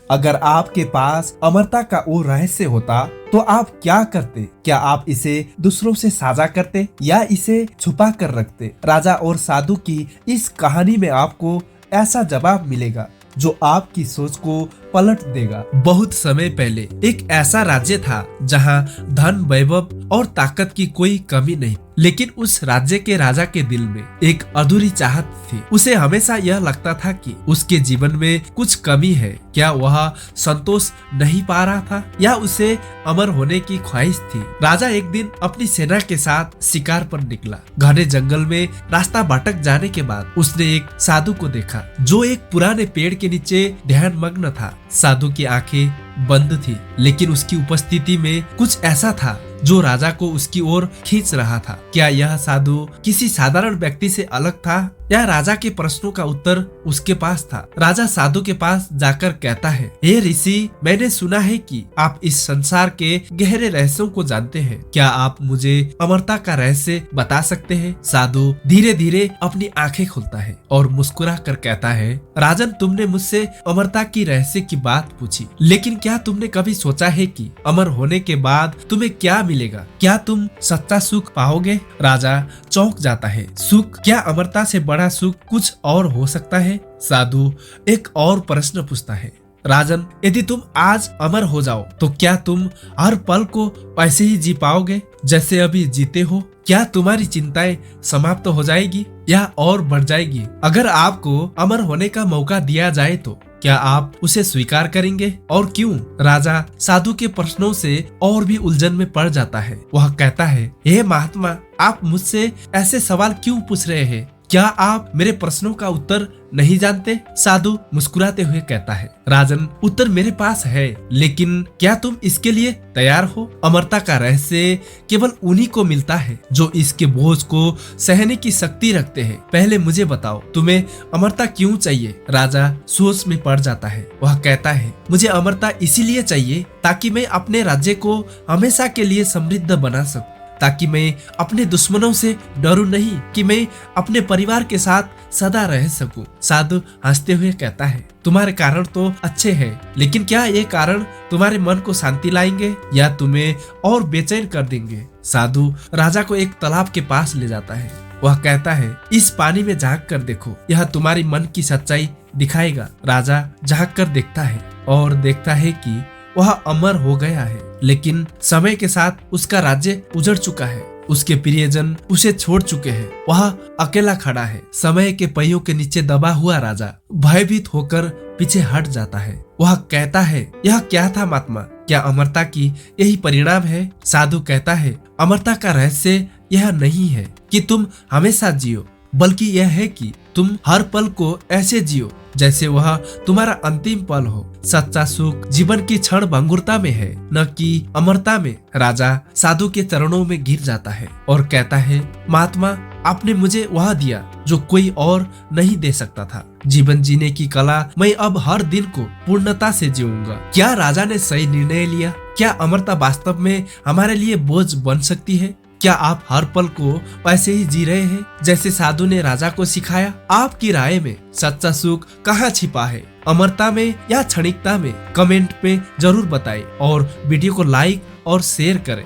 अगर आपके पास अमरता का वो रहस्य होता तो आप क्या करते? क्या आप इसे दूसरों से साझा करते या इसे छुपा कर रखते? राजा और साधु की इस कहानी में आपको ऐसा जवाब मिलेगा जो आपकी सोच को पलट देगा। बहुत समय पहले एक ऐसा राज्य था जहां धन, वैभव और ताकत की कोई कमी नहीं, लेकिन उस राज्य के राजा के दिल में एक अधूरी चाहत थी। उसे हमेशा यह लगता था कि उसके जीवन में कुछ कमी है। क्या वह संतोष नहीं पा रहा था या उसे अमर होने की ख्वाहिश थी? राजा एक दिन अपनी सेना के साथ शिकार पर निकला। घने जंगल में रास्ता भटक जाने के बाद उसने एक साधु को देखा जो एक पुराने पेड़ के नीचे ध्यान मग्न था। साधु की आंखें बंद थी, लेकिन उसकी उपस्थिति में कुछ ऐसा था जो राजा को उसकी ओर खींच रहा था। क्या यह साधु किसी साधारण व्यक्ति से अलग था या राजा के प्रश्नों का उत्तर उसके पास था? राजा साधु के पास जाकर कहता है, हे ऋषि, मैंने सुना है कि आप इस संसार के गहरे रहस्यों को जानते हैं। क्या आप मुझे अमरता का रहस्य बता सकते हैं? साधु धीरे धीरे अपनी आंखें खोलता है और मुस्कुरा कर कहता है, राजन, तुमने मुझसे अमरता की रहस्य की बात पूछी, लेकिन क्या तुमने कभी सोचा है कि अमर होने के बाद तुम्हें क्या मिलेगा? क्या तुम सच्चा सुख पाओगे? राजा चौंक जाता है। सुख? क्या अमरता से बड़ा सुख कुछ और हो सकता है? साधु एक और प्रश्न पूछता है, राजन, यदि तुम आज अमर हो जाओ तो क्या तुम हर पल को वैसे ही जी पाओगे जैसे अभी जीते हो? क्या तुम्हारी चिंताएं समाप्त हो जाएगी या और बढ़ जाएगी? अगर आपको अमर होने का मौका दिया जाए तो क्या आप उसे स्वीकार करेंगे और क्यों? राजा साधु के प्रश्नों से और भी उलझन में पड़ जाता है। वह कहता है, हे महात्मा, आप मुझसे ऐसे सवाल क्यों पूछ रहे हैं? क्या आप मेरे प्रश्नों का उत्तर नहीं जानते? साधु मुस्कुराते हुए कहता है, राजन, उत्तर मेरे पास है, लेकिन क्या तुम इसके लिए तैयार हो? अमरता का रहस्य केवल उन्हीं को मिलता है जो इसके बोझ को सहने की शक्ति रखते हैं। पहले मुझे बताओ, तुम्हें अमरता क्यों चाहिए? राजा सोच में पड़ जाता है। वह कहता है, मुझे अमरता इसीलिए चाहिए ताकि मैं अपने राज्य को हमेशा के लिए समृद्ध बना सकूं, ताकि मैं अपने दुश्मनों से डरूं नहीं, कि मैं अपने परिवार के साथ सदा रह सकूं। साधु हंसते हुए कहता है, तुम्हारे कारण तो अच्छे हैं, लेकिन क्या ये कारण तुम्हारे मन को शांति लाएंगे या तुम्हें और बेचैन कर देंगे? साधु राजा को एक तालाब के पास ले जाता है। वह कहता है, इस पानी में झांक कर देखो, यह तुम्हारी मन की सच्चाई दिखाएगा। राजा झांक कर देखता है और देखता है कि वह अमर हो गया है, लेकिन समय के साथ उसका राज्य उजड़ चुका है। उसके प्रियजन उसे छोड़ चुके हैं। वह अकेला खड़ा है। समय के पहियों के नीचे दबा हुआ राजा भयभीत होकर पीछे हट जाता है। वह कहता है, यह क्या था महात्मा? क्या अमरता की यही परिणाम है? साधु कहता है, अमरता का रहस्य यह नहीं है कि तुम हमेशा जियो, बल्कि यह है कि तुम हर पल को ऐसे जियो जैसे वह तुम्हारा अंतिम पल हो। सच्चा सुख जीवन की क्षण भंगुरता में है, न कि अमरता में। राजा साधु के चरणों में गिर जाता है और कहता है, महात्मा, आपने मुझे वह दिया जो कोई और नहीं दे सकता था, जीवन जीने की कला। मैं अब हर दिन को पूर्णता से जीऊंगा। क्या राजा ने सही निर्णय लिया? क्या अमरता वास्तव में हमारे लिए बोझ बन सकती है? क्या आप हर पल को वैसे ही जी रहे हैं जैसे साधु ने राजा को सिखाया? आपकी राय में सच्चा सुख कहाँ छिपा है, अमरता में या क्षणिकता में? कमेंट पे जरूर बताएं और वीडियो को लाइक और शेयर करें।